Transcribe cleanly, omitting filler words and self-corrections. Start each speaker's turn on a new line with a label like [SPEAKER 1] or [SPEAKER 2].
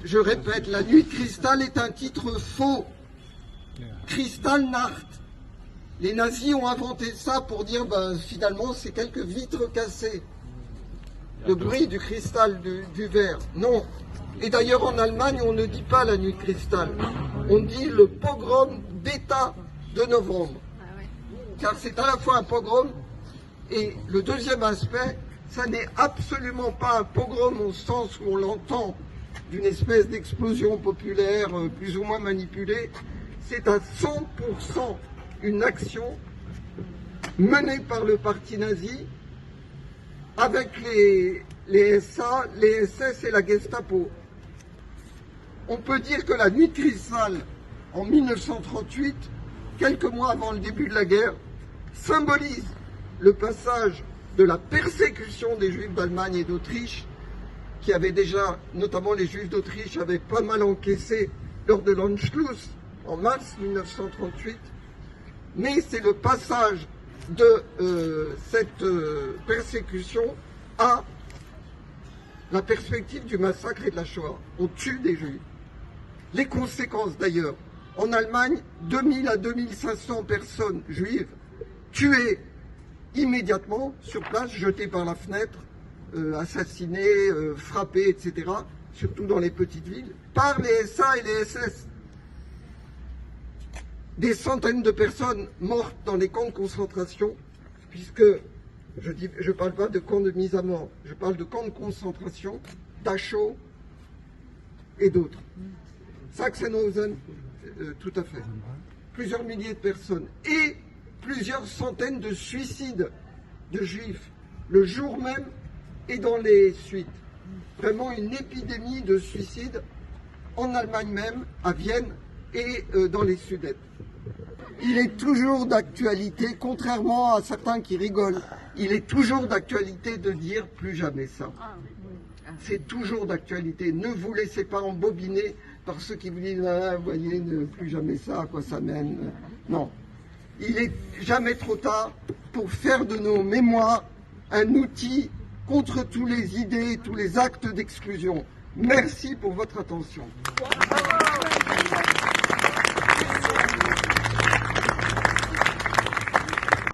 [SPEAKER 1] Je répète, la nuit de cristal est un titre faux. Kristallnacht. Les nazis ont inventé ça pour dire, finalement, c'est quelques vitres cassées. Le bruit du cristal, du verre. Non. Et d'ailleurs, en Allemagne, on ne dit pas la nuit de cristal. On dit le pogrom d'État de novembre. Car c'est à la fois un pogrom et le deuxième aspect, ça n'est absolument pas un pogrom au sens où on l'entend d'une espèce d'explosion populaire plus ou moins manipulée. C'est à 100% une action menée par le parti nazi avec les SA, les SS et la Gestapo. On peut dire que la nuit de cristal, en 1938, quelques mois avant le début de la guerre, symbolise le passage de la persécution des Juifs d'Allemagne et d'Autriche, qui avaient déjà, notamment les Juifs d'Autriche, avaient pas mal encaissé lors de l'Anschluss en mars 1938, mais c'est le passage de cette persécution à la perspective du massacre et de la Shoah. On tue des Juifs. Les conséquences d'ailleurs, en Allemagne, 2000 à 2500 personnes juives tuées immédiatement sur place, jetées par la fenêtre, assassinées, frappées, etc., surtout dans les petites villes, par les SA et les SS. Des centaines de personnes mortes dans les camps de concentration, puisque je ne parle pas de camps de mise à mort, je parle de camps de concentration, Dachau et d'autres. Sachsenhausen, tout à fait. Plusieurs milliers de personnes et plusieurs centaines de suicides de juifs, le jour même et dans les suites. Vraiment une épidémie de suicides en Allemagne même, à Vienne et dans les Sudètes. Il est toujours d'actualité, contrairement à certains qui rigolent, il est toujours d'actualité de dire plus jamais ça. C'est toujours d'actualité. Ne vous laissez pas embobiner par ceux qui vous disent ah, vous voyez, ne plus jamais ça, à quoi ça mène. Non. Il est jamais trop tard pour faire de nos mémoires un outil contre tous les idées, tous les actes d'exclusion. Merci pour votre attention.